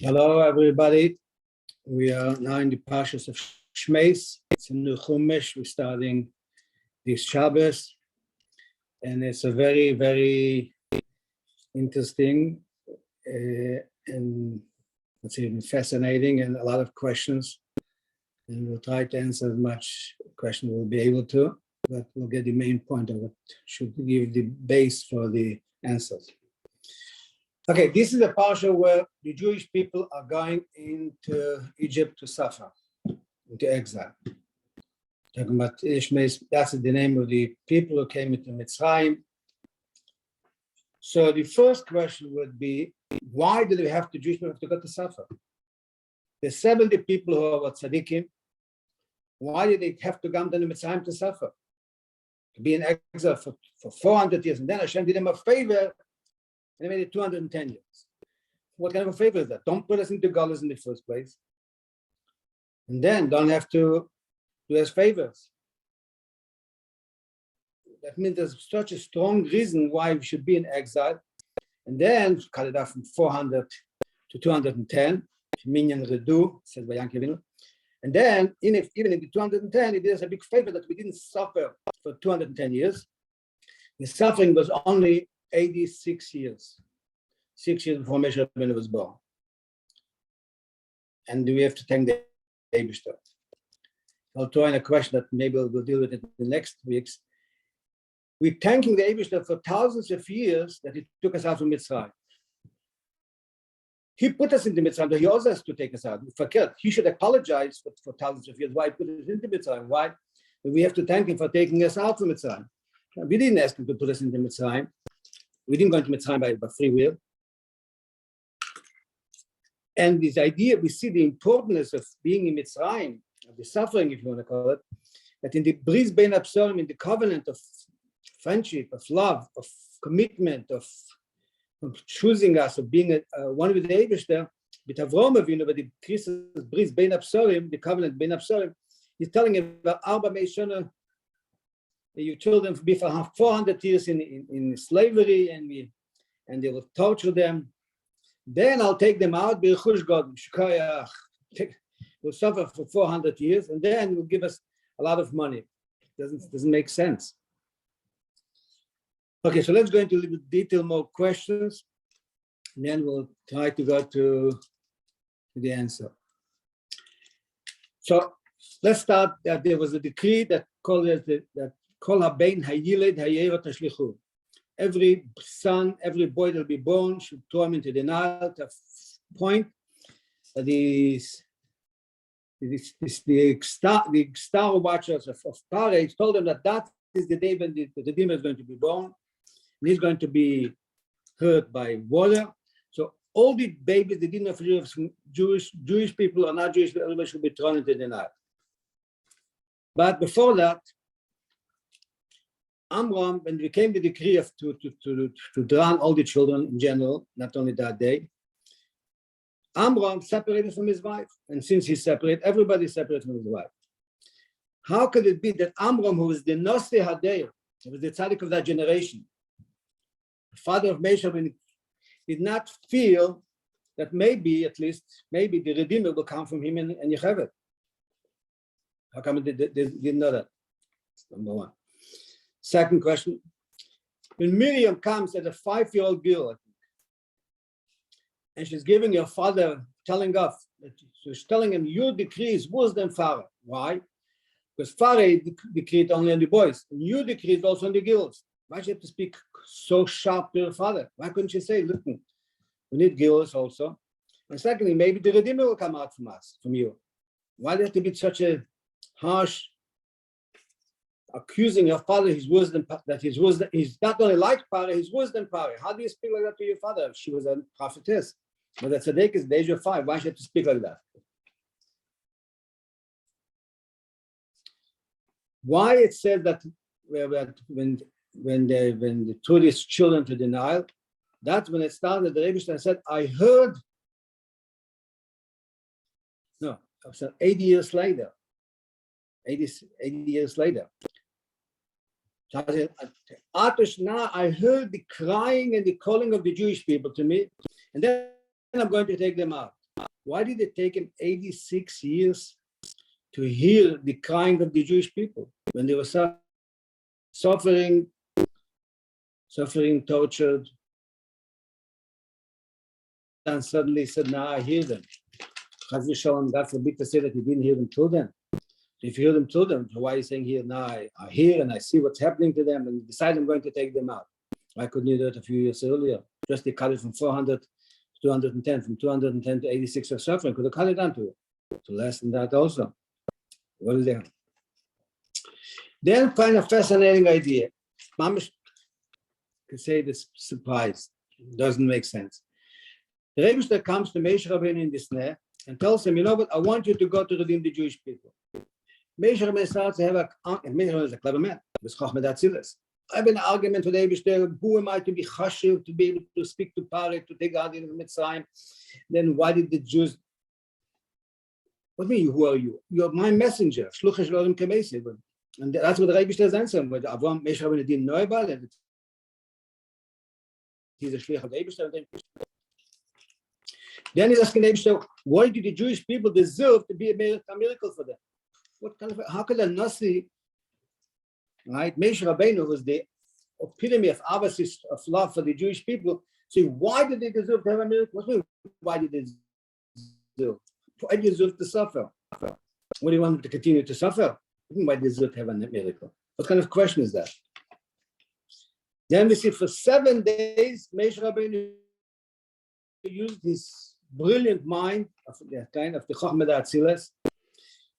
Hello, everybody. We are now in the Parshas of Shmos. It's a new Chumash. We're starting this Shabbos, and it's a very, very interesting and let's say fascinating, and a lot of questions. And we'll try to answer as much questions we'll be able to, but we'll get the main point of what should give the base for the answers. Okay, this is a parsha where the Jewish people are going into Egypt to suffer, into exile. Talking about Shmos, that's the name of the people who came into Mitzrayim. So the first question would be, why do they have the Jewish people have to go to suffer? There's 70 people who are tzaddikim. Why did they have to come to Mitzrayim to suffer? To be in exile for 400 years, and then Hashem did them a favor. And they made it 210 years. What kind of a favor is that? Don't put us into galus in the first place. And then don't have to do us favors. That means there's such a strong reason why we should be in exile. And then cut it off from 400 to 210. Minyan Redu, said by Yankee. And then, even in the 210, it is a big favor that we didn't suffer for 210 years. The suffering was only 86 years, 6 years before Moshe Rabbeinu was born. And we have to thank the Eibishter. I'll throw in a question that maybe we'll deal with it in the next weeks. We're thanking the Eibishter for thousands of years that he took us out from Mitzrayim. He put us into Mitzrayim, but he also has to take us out. He should apologize for thousands of years. Why he put us into Mitzrayim? Why? We have to thank him for taking us out from Mitzrayim. We didn't ask him to put us into Mitzrayim. We didn't go into Mitzrayim by free will. And this idea, we see the importance of being in Mitzrayim, of the suffering, if you want to call it, that in the Bris Bein Absorim, in the covenant of friendship, of love, of commitment, of choosing us, of being one with the Eibishter, with Avraham Avinu, but the Christus Bris Bein Absorim, the covenant Bein Absorim, he's telling him about Arba Meishana, your children will be for 400 years in slavery, and they will torture them. Then I'll take them out. We'll suffer for 400 years, and then will give us a lot of money. Doesn't make sense. Okay, so let's go into a little bit detail, more questions, and then we'll try to go to the answer. So let's start. That there was a decree that called it that. Every son, every boy that will be born should throw him into the Nile. To point that the star watchers of Parshas told them that is the day when the Redeemer is going to be born. And he's going to be hurt by water. So all the babies, the dinner for Jewish people or not Jewish, everybody should be thrown into the Nile. But before that, Amram, when it became the decree of to drown all the children in general, not only that day, Amram separated from his wife. And since he's separate, everybody is separate from his wife. How could it be that Amram, who was the Nosei Hadeir, who was the tzaddik of that generation, the father of Moshe Rabbeinu, did not feel that maybe the Redeemer will come from him and Yechevet? How come they didn't know that? That's number one. Second question, when Miriam comes as a 5-year-old girl, I think, and she's giving her father, telling him, your decree is worse than Pharaoh. Why? Because Pharaoh decreed only on the boys, and you decreed also on the girls. Why should you have to speak so sharp to her father? Why couldn't you say, look, we need girls also? And secondly, maybe the Redeemer will come out from you. Why do you have to be such a harsh, accusing your father he's worse than that he's not only like Parah, he's worse than Parah? How do you speak like that to your father? She was a prophetess, but that's a tzaddik is the age of 5. Why should you have to speak like that? Why it said that when they threw these children to the Nile, that's when it started. The Rebbe said, I heard. No, 80 years later. 80 years later. I heard the crying and the calling of the Jewish people to me, and then I'm going to take them out. Why did it take him 86 years to hear the crying of the Jewish people when they were suffering, tortured, and suddenly said, "Now I hear them." God forbid to say that he didn't hear them till then. If you hear them till then, why are you saying here, now I hear and I see what's happening to them and decide I'm going to take them out? Why couldn't you do it a few years earlier? Just they cut it from 400 to 210, from 210 to 86 of suffering. Could have cut it down to less than that also. What is there? Then find a fascinating idea. Mamish could say this surprise. Doesn't make sense. The Rebbe comes to Moshe Rabbeinu in this net and tells him, you know what, I want you to go to redeem the Jewish people. Moshe Rabbeinu starts to have Moshe Rabbeinu is a clever man. I have an argument with Eibishter. Who am I to be chashiv, to be able to speak to Parek, to take out in Mitzrayim? Then why did the Jews? What do you mean? Who are you? You are my messenger. And that's what the Eibishter's answer. But Avram Moshe Rabbeinu didn't know about it. He's a shliach of Eibishter. Then he's asking Eibishter, why did the Jewish people deserve to be a miracle for them? What kind of? How could a Nasi? Right, Moshe Rabbeinu was the epitome of Abbas' of love for the Jewish people. So why did they deserve to have a miracle? Why did they deserve? Why did they deserve to suffer? What do you want them to continue to suffer? Why did they deserve to have a miracle? What kind of question is that? Then we see for 7 days, Moshe Rabbeinu used his brilliant mind of the kind of the Chochmah Atzilas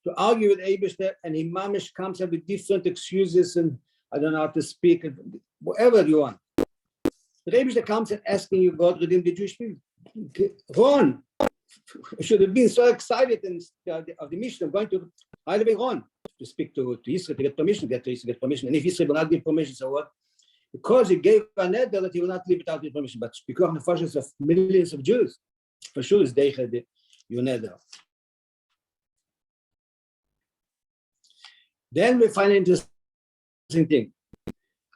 to argue with Eibishter, and he mamish comes up with different excuses and I don't know how to speak, whatever you want. But Eibishter comes and asking you, God, redeem the Jewish people. Ron, should have been so excited and of the mission of going to right away Ron to speak to Israel, to get permission, get permission. And if Israel will not give permission, so what? Because he gave a neder that he will not leave without the permission, but because of the Parshas of millions of Jews, for sure is Deicha your neder. Then we find an interesting thing.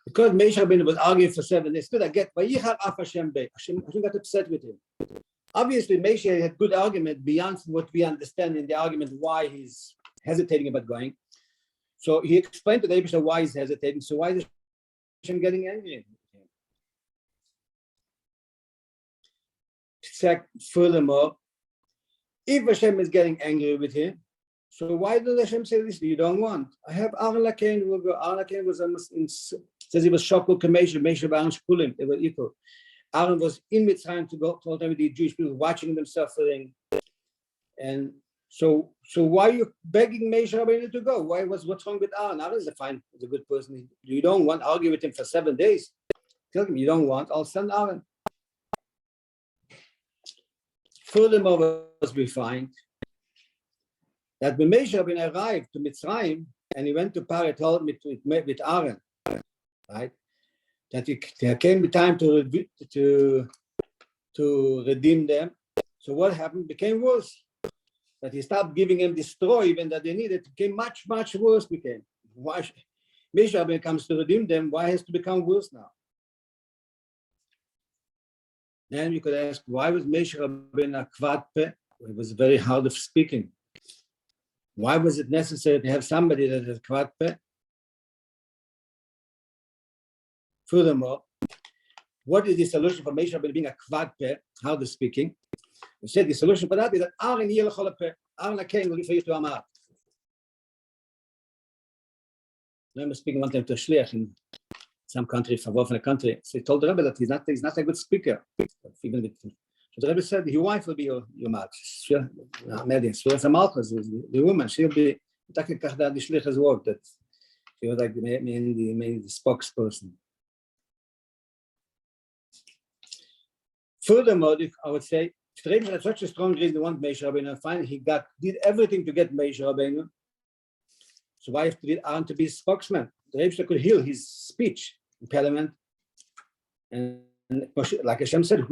Because Moshe Rabbeinu was arguing for 7 days, still I get Hashem got upset with him. Obviously, Moshe had good argument beyond what we understand in the argument why he's hesitating about going. So he explained to the Eibishter why he's hesitating. So why is Hashem getting angry? Furthermore, if Hashem is getting angry with him, so why did Hashem say this? You don't want. I have Aaron Lakein will go. Aaron Lakein was says he was Shokul Kamesha, Mesha Aaron Shkulim. They were equal. Aaron was in Mitzrayim to go all the time with the Jewish people watching them suffering. And so why are you begging Moshe Rabbeinu to go? What's wrong with Aaron? Aaron is a good person. You don't want to argue with him for 7 days. Tell him you don't want. I'll send Aaron. Furthermore, as we find that when Moshe Rabbeinu arrived to Mitzrayim and he went to Parek with Aaron, right? That there came the time to redeem them. So what happened? It became worse. That he stopped giving them the straw even that they needed. It became much, much worse. Became why Moshe Rabbeinu comes to redeem them. Why has it become worse now? Then you could ask, why was Moshe Rabbeinu a kvad peh? It was very hard of speaking. Why was it necessary to have somebody that is kvad peh? Furthermore, what is the solution for Moshe Rabbeinu being a kvad peh, hard of speaking? We said the solution for that is that Aaron yeh l'chol peh. Aaron Lakein will refer you to Amar. I remember speaking one time to a shliach in some country, far off in a country. So he told the Rebbe that he's not a good speaker. Even with him. So the Rebbe said, your wife will be your mat. The woman, she'll be, the shliach's work, that she was like the spokesperson. Furthermore, I would say, the Rebbe had such a strong reason to want Moshe Rabbeinu, and finally he did everything to get Moshe Rabbeinu. So why have to get Aaron to be his spokesman? The Rebbe could heal his speech impediment, and like Hashem said, so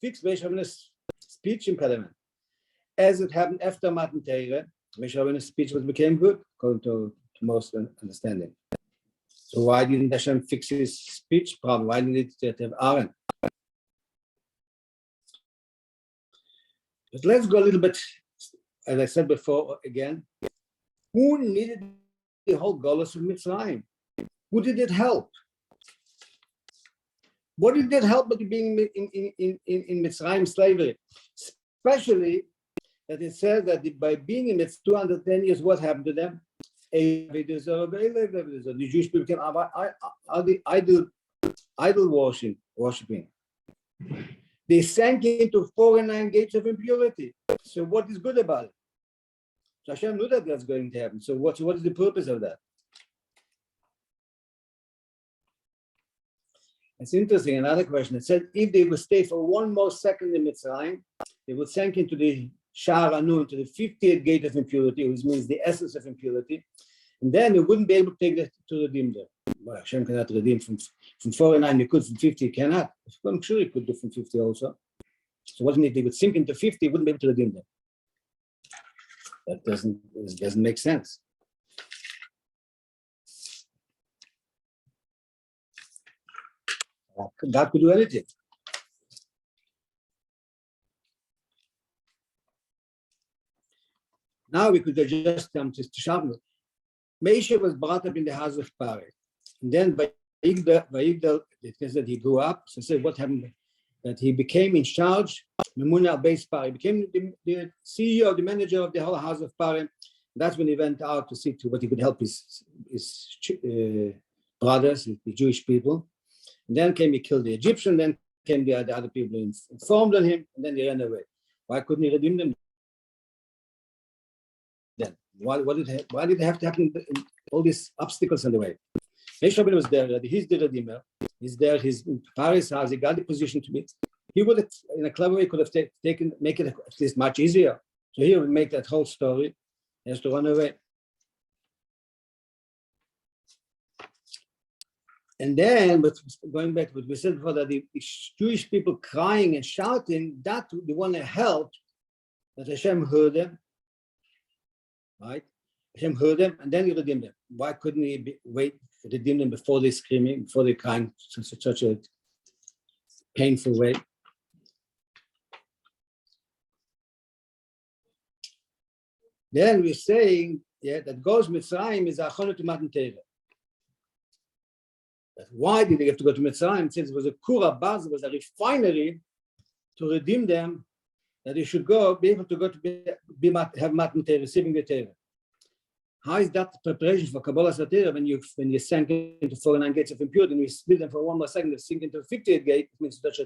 fix Moshe Rabbeinu's speech impediment. As it happened after Matan Torah, Moshe Rabbeinu's speech became good, according to most understanding. So why didn't Hashem fix his speech problem? Why didn't it have Aaron? But let's go a little bit, as I said before, again. Who needed the whole Golus of Mitzrayim? Who did it help? What did it help with being in Mitzrayim slavery? Especially that it says that by being in Mitzrayim 210 years, what happened to them? The Jewish people became idol worshiping. They sank into 49 gates of impurity. So what is good about it? So Hashem knew that that's going to happen. So what is the purpose of that? It's interesting. Another question. It said if they would stay for one more second in Mitzrayim, they would sink into the Sha'ar Anun, to the 50th gate of impurity, which means the essence of impurity, and then they wouldn't be able to take that to redeem them. Well, Hashem cannot redeem from 49. He could from 50. He cannot. I'm sure he could do from 50 also. So wasn't it? They would sink into 50. He wouldn't be able to redeem them. That doesn't make sense. God could do anything. Now we could just come to Shabbos. Moshe was brought up in the house of Paro. And then by Yigdal, it says that he grew up. So say what happened? That he became in charge, Memuna base Paro. He became the CEO, the manager of the whole house of Paro. That's when he went out to see to what he could help his brothers, the Jewish people. And then he killed the Egyptian, then came the other people informed on him, and then they ran away. Why couldn't he redeem them then? Why did it have to happen? All these obstacles on the way. Moshe Rabbeinu was there. He's the redeemer. He's there. He's in Paris house. He got the position to be. He would have, in a clever way, could have make it at least much easier. So he would make that whole story. He has to run away. And then, but going back to what we said before, that the Jewish people crying and shouting, that they want to help, that Hashem heard them, right? Hashem heard them, and then he redeemed them. Why couldn't he wait to redeem them before they screaming, before they crying such a painful way? Then we're saying, that goes Mitzrayim is Achonu to Matan Torah. Why did they have to go to Mitzrayim? Since it was a Kura Baz, it was a refinery to redeem them, that they should be able to go to have Matan Torah, receiving the Torah. How is that preparation for Kabbalah Torah when you sank into 49 gates of impurity and you split them for one more second, they sink into the 50th gate? It means such a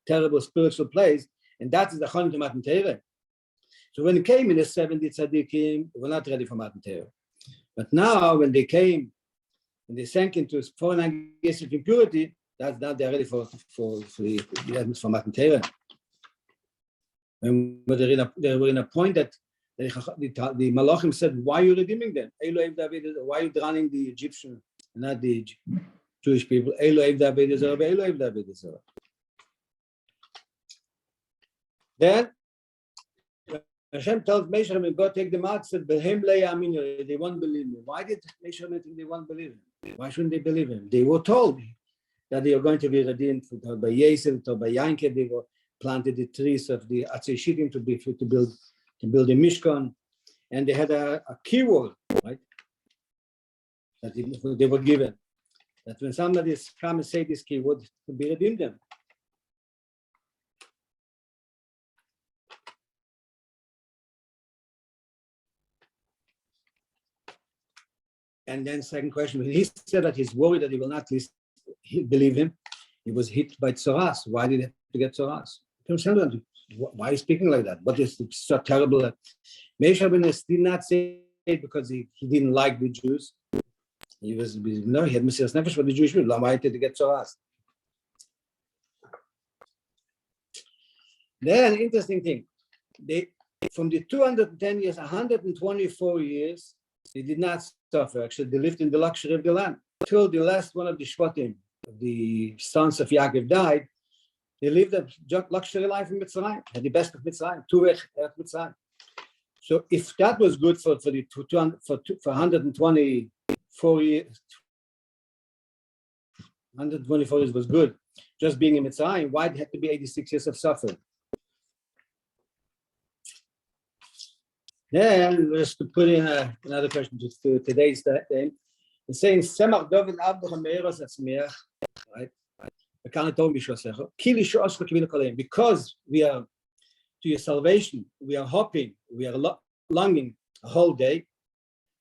terrible spiritual place, and that is the Chon to Matan Torah. So when it came in the 70 tzaddikim, they were not ready for Matan Torah. But now when they came and they sank into 49 gates of impurity, that's now they're ready for Matan Torah. And they were in a point that the Malachim said, why are you redeeming them? Why are you drowning the Egyptian, not the Jewish people? Then Hashem tells Moshe Rabbeinu, go take them out, said, they won't believe me. Why did Moshe Rabbeinu think they won't believe him? Why shouldn't they believe him? They were told that they are going to be redeemed by Yosef, by Yankev. They were planted the trees of the Atzei Shittim to build a Mishkan, and they had a keyword, right? That they were given. That when somebody come and say this keyword, to be redeemed them. And then second question, when he said that he's worried that he will not believe him, he was hit by tzoras. Why did he have to get tzoras? Why are you speaking like that? What is so terrible? Moshe Rabbeinu did not say it because he didn't like the Jews. He had Mesiras Nefesh for the Jewish people. Why did he get tzoras? Then, interesting thing, from the 210 years, 124 years, they did not suffer. Actually, they lived in the luxury of the land. Till the last one of the Shvatim, the sons of Yaakov, died, they lived a luxury life in Mitzrayim, had the best of Mitzrayim, Mitzrayim. So if that was good for 124 years, 124 years was good, just being in Mitzrayim, why did it have to be 86 years of suffering? Then just to put in another question to today's day, it's saying Semach David Abdul Meros Atzmiach, right? Because we are to your salvation, we are hoping, we are longing a whole day.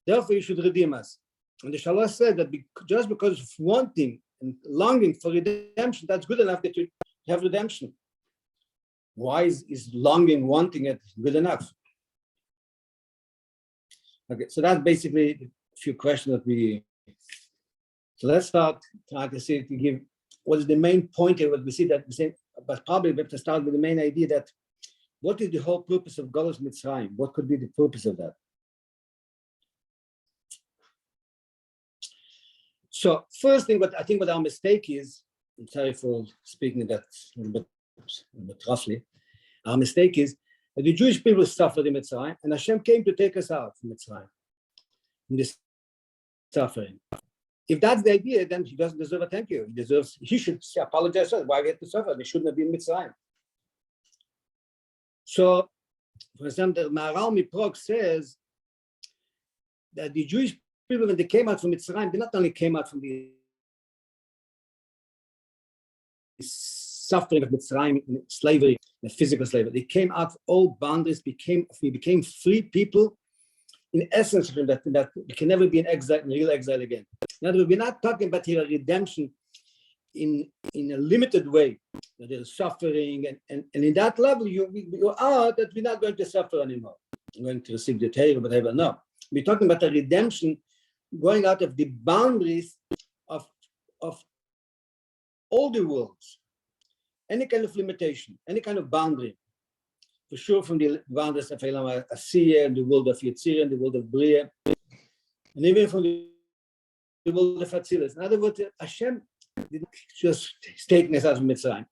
Therefore, you should redeem us. And the Shalah said that just because of wanting and longing for redemption, that's good enough that you have redemption. Why is longing, wanting it good enough? Okay, so that's basically a few questions that we. So let's start trying to see to give what is the main point here. What we see that we say, but probably we have to start with the main idea that what is the whole purpose of Golus Mitzrayim? What could be the purpose of that? So first thing, what our mistake is, I'm sorry for speaking that a little bit roughly, our mistake is that the Jewish people suffered in Mitzrayim, and Hashem came to take us out from Mitzrayim, in this suffering. If that's the idea, then he doesn't deserve a thank you. He should apologize for why we had to suffer. They shouldn't have been Mitzrayim. So, for example, the Maharal Miprog says that the Jewish people, when they came out from Mitzrayim, they not only came out from the suffering of Mitzrayim, slavery, the physical slavery, they came out of all boundaries, we became free people. In essence, that we can never be in exile, in real exile again. In other words, we're not talking about here a redemption in a limited way. That there is suffering, and in that level, you are that we're not going to suffer anymore. We're going to receive the Torah, whatever. No, we're talking about a redemption going out of the boundaries of all the worlds. Any kind of limitation, any kind of boundary. For sure, from the boundaries of Asiya, the world of Yetzirah, and the world of Bria, and even from the world of Atzilus. In other words, Hashem didn't just taking us out of Mitzrayim.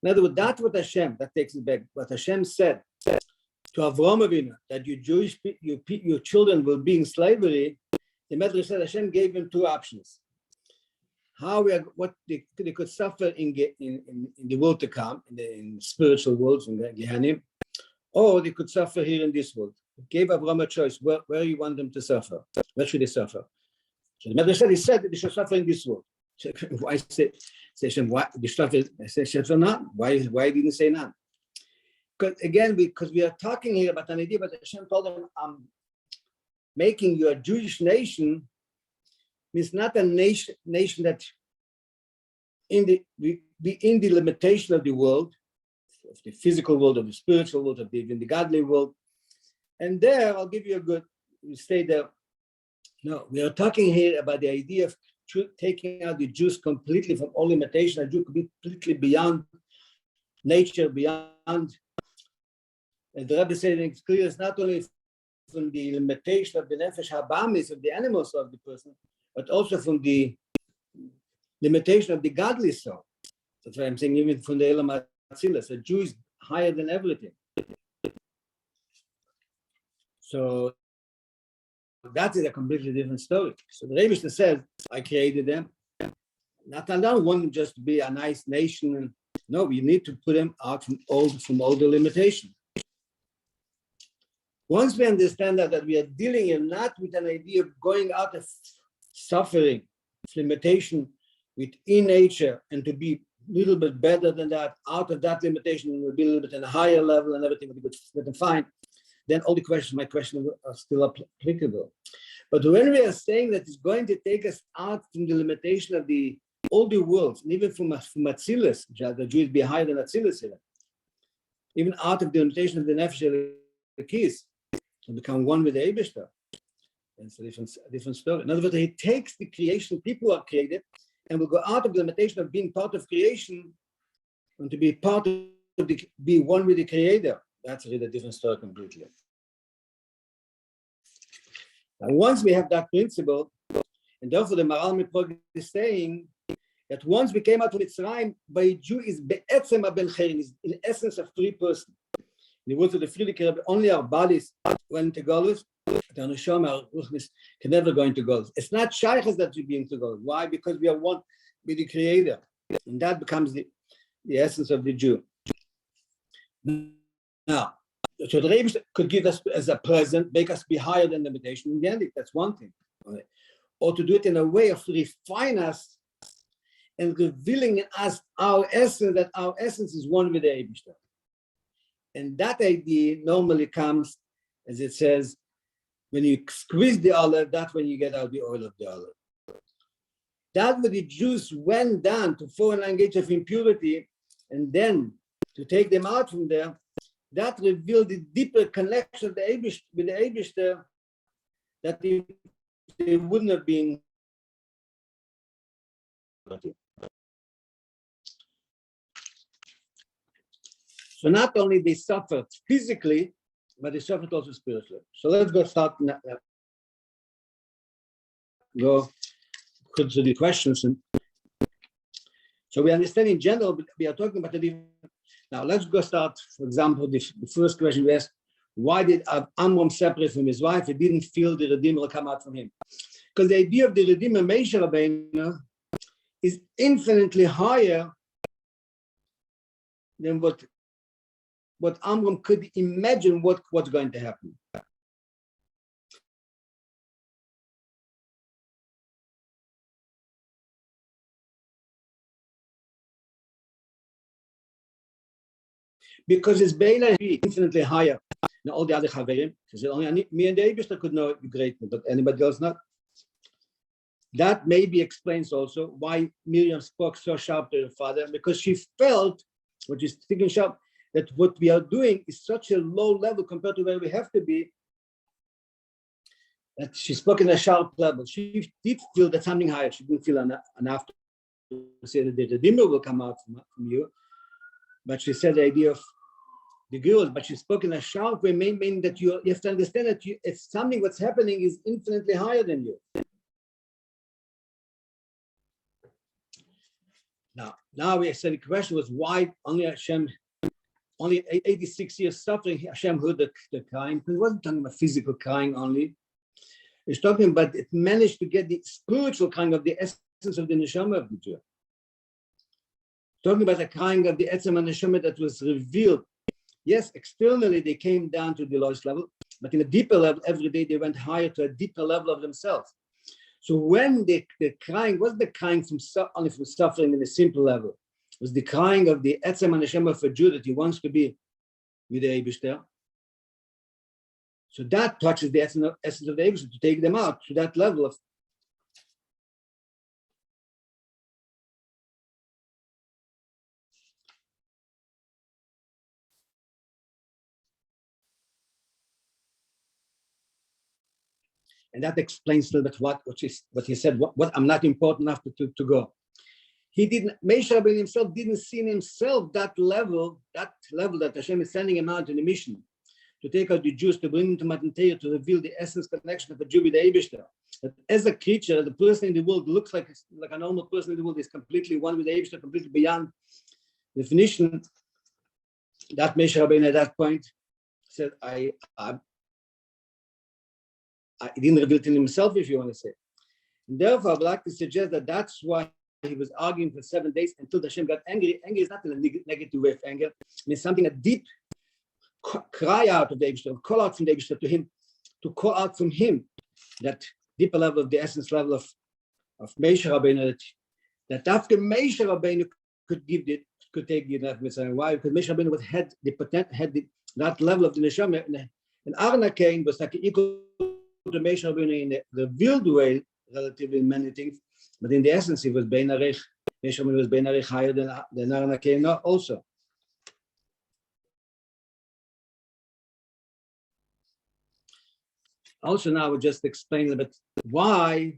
In other words, that's what Hashem, that takes it back. What Hashem said to Avraham Avinu, that your children will be in slavery, the Medrash said Hashem gave him two options. What they could suffer in the world to come, in spiritual worlds, in the Gehenim, or they could suffer here in this world. He gave Abraham a choice, where you want them to suffer? Where should they suffer? So the Medrash said that they should suffer in this world. So why say Hashem, why they suffer not? Why didn't he say none? Because we are talking here about an idea, but Hashem told them, I'm making you a Jewish nation, means not a nation that be in the limitation of the world, of the physical world, of the spiritual world, of the godly world. And there, I'll give you you stay there. No, we are talking here about the idea of taking out the Jews completely from all limitation. A Jew could be completely beyond nature, beyond. And the Rabbi said it's clear, it's not only from the limitation of the nefesh habamis, of the animal soul of the person, but also from the limitation of the godly soul. That's why I'm saying even from the Elam Atzilus, a Jew is higher than everything. So that is a completely different story. So the Rebbe says, I created them. I don't want them just to be a nice nation. No, we need to put them out from all the limitations. Once we understand that we are dealing not with an idea of going out of suffering, limitation within nature, and to be a little bit better than that, out of that limitation, we'll be a little bit in a higher level and everything will be good and fine, then all my questions are still applicable. But when we are saying that it's going to take us out from the limitation of all the worlds, and even from Atzilus, the Jews be higher than Atzilus, even out of the limitation of the Nefesh Elokis, to become one with the Eibishter. It's a different story. In other words, he takes the creation, people are created, and will go out of the limitation of being part of creation and to be be one with the Creator. That's really a different story completely. Now, once we have that principle, and therefore the Maharal Miprog is saying that once we came out of Mitzrayim, by Jew is be'etzem ha-ben cherim, is in essence a free person. In the words of the Frierdiker Rebbe, only our bodies went to Golus. The Neshama, our Ruchnis, can never go into Golus. It's not Shaykhs that we be into Golus. Why? Because we are one with the Creator. And that becomes the essence of the Jew. Now, So the Rebbe could give us as a present, make us be higher than the meditation in the end. That's one thing. Right? Or to do it in a way of refine us and revealing in us our essence, that our essence is one with the Rebbe. And that idea normally comes, as it says, when you squeeze the olive, that's when you get out the oil of the olive. That what the Jews went down to 4 gauge of impurity, and then to take them out from there, that revealed the deeper connection with the Eibishter that they wouldn't have been. So not only they suffered physically, but they suffered also spiritually. So let's go start go to the questions. And so we understand in general, but we are talking about the different. Now let's go start, for example, the first question we asked, why did Amram separate from his wife? He didn't feel the Redeemer come out from him. Because the idea of the Redeemer, Moshe Rabbeinu, is infinitely higher than what Amram could imagine what's going to happen. Because his Beina is infinitely higher than all the other Chaverim. Because only me and the Eibishter could know greatness, but anybody else not. That maybe explains also why Miriam spoke so sharp to her father, because she felt, what she's thinking sharp, that what we are doing is such a low level compared to where we have to be, that she spoke in a sharp level. She did feel that something higher. She didn't feel enough to say that the Redeemer will come out from you. But she said the idea of the girls, but she spoke in a sharp way, meaning that you have to understand that it's something what's happening is infinitely higher than you. Now we said the question was why only 86 years suffering, Hashem heard the crying. He wasn't talking about physical crying only. He's talking about it managed to get the spiritual crying of the essence of the neshama of the Jew. Talking about the crying of the etzem and neshama that was revealed. Yes, externally they came down to the lowest level, but in a deeper level, every day they went higher to a deeper level of themselves. So when the crying wasn't the crying only from suffering in a simple level, it was the crying of the etzem and neshama of a Jew that he wants to be with the Eibishter. So that touches the essence of the Eibishter to take them out to that level of. And that explains a little bit what he said, what I'm not important enough to go. He didn't, Moshe Rabbeinu himself didn't see in himself that level that Hashem is sending him out in the mission to take out the Jews, to bring them to Matan Torah, to reveal the essence connection of a Jew with the Eibishter. That as a creature, the person in the world looks like a normal person in the world, is completely one with the Eibishter, completely beyond definition. That Moshe Rabbeinu at that point said, he didn't reveal it in himself, if you want to say. And therefore, I would like to suggest that that's why he was arguing for 7 days until Hashem got angry. Anger is not in a negative way of anger. It means something, a deep cry out of the Eibishter, call out from the Eibishter to him, to call out from him that deeper level of the essence level of Moshe Rabbeinu, that after Moshe Rabbeinu could take the neshama. Why? Because Moshe Rabbeinu had that level of the neshama, and Arna Cain was like equal to Moshe Rabbeinu in the revealed way, relatively in many things, but in the essence, he was Bein Arich. Moshe Rabbeinu was Bein Arich higher than Arna Cain also. Also, now I would just explain a bit why,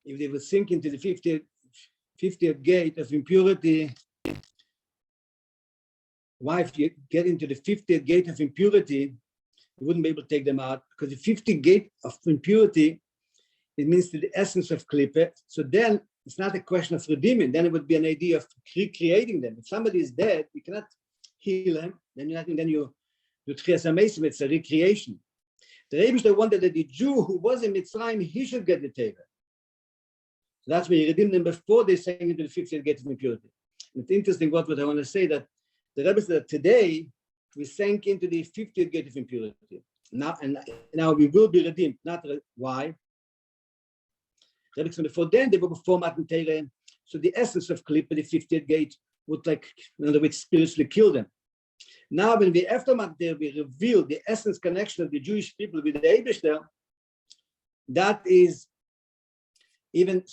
if they would sink into the 50th gate of impurity, why if you get into the 50th gate of impurity, you wouldn't be able to take them out, because the 50th gate of impurity, it means to the essence of klippe. So then it's not a question of redeeming. Then it would be an idea of recreating them. If somebody is dead, you cannot heal him. Then you do tchias hamesim. It's a recreation. The Rebbe wanted that the Jew who was in Mitzrayim, he should get the Teva. So that's why he redeemed them before they sank into the 50th gate of impurity. And it's interesting what I want to say, that the Rebbe said that today we sank into the 50th gate of impurity. Now we will be redeemed. Not why? Before then, they were before Matan Torah. So the essence of Klippa, the 50th gate, would in other words, spiritually kill them. Now, when we after Matan Torah, we reveal the essence connection of the Jewish people with the Eibishter. That is even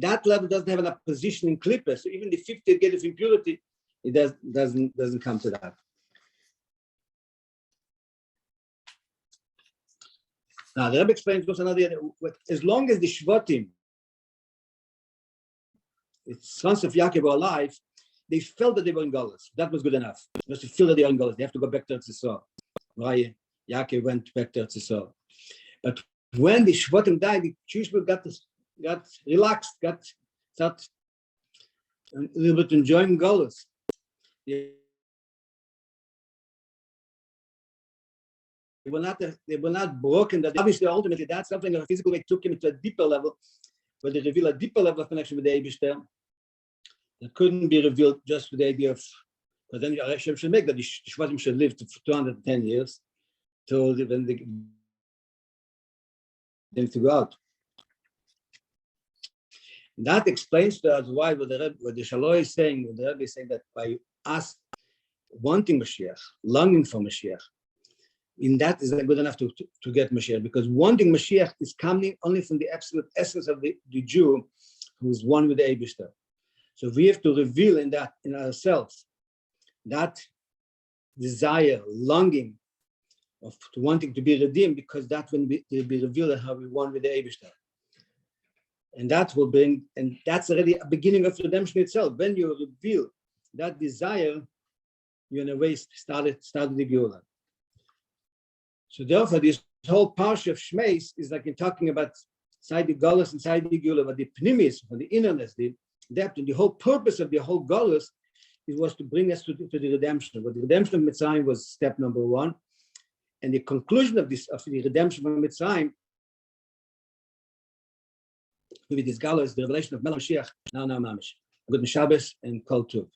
that level doesn't have a position in Klippa. So even the 50th gate of impurity, it doesn't come to that. Now the Rabbi explains also another. As long as the Shvatim, the sons of Yaakov, were alive, they felt that they were in Galus. That was good enough. Just to feel that they are in Galus. They have to go back to Eretz Yisrael. Why Yaakov went back to Eretz Yisrael. But when the Shvatim died, the Jewish people got relaxed, started a little bit enjoying Galus. They were not broken. That obviously, ultimately, that's something of a physical way took him to a deeper level, where they reveal a deeper level of connection with the Eibishter that couldn't be revealed just with the idea of. Because then Hashem should make that the Shvatim should live for 210 years till when they to go out. And that explains to us why what the Shalom is saying, what the Rabbi is saying, that by us wanting Mashiach, longing for Mashiach, in that is not good enough to get Mashiach, because wanting Mashiach is coming only from the absolute essence of the Jew who is one with the Eibishter. So we have to reveal in ourselves that desire, longing of wanting to be redeemed, because that will be revealed how we one with the Eibishter. And that will bring, and that's already a beginning of redemption itself. When you reveal that desire, you in a way started the Geula. So therefore, this whole Parsha of Shmos is like in talking about inside the Galus, inside the Geula, but the pnimis, or the innerness, the depth, and the whole purpose of the whole Galus, it was to bring us to the redemption. But the redemption of Mitzrayim was step number one, and the conclusion of the redemption of Mitzrayim with this Galus, the revelation of Melech Mashiach, now Mamish. Good Shabbos and Kol Tuv.